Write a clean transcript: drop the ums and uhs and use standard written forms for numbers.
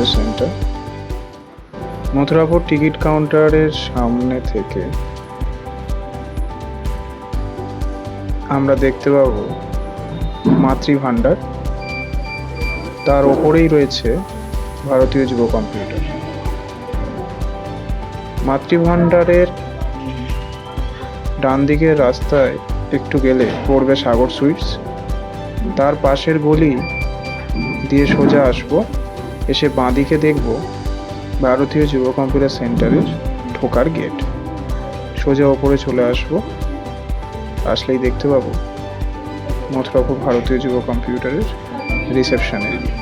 Computer centre. Mathurapur ticket কাউন্টারের সামনে থেকে আমরা দেখতে পাবো মাতৃভাণ্ডার, তার ওপরেই রয়েছে ভারতীয় যুব কম্পিউটার। মাতৃভাণ্ডারের ডান দিকের রাস্তায় একটু গেলে পড়বে সাগর সুইটস, তার পাশের গলি দিয়ে সোজা আসবো, এসে বাঁদিকে দেখব ভারতীয় যুব কম্পিউটার সেন্টারের ঢোকার গেট। সোজা ওপরে চলে আসবো, আসলেই দেখতে পাবো মথুরাপুর ভারতীয় যুব কম্পিউটারের রিসেপশন এরিয়া।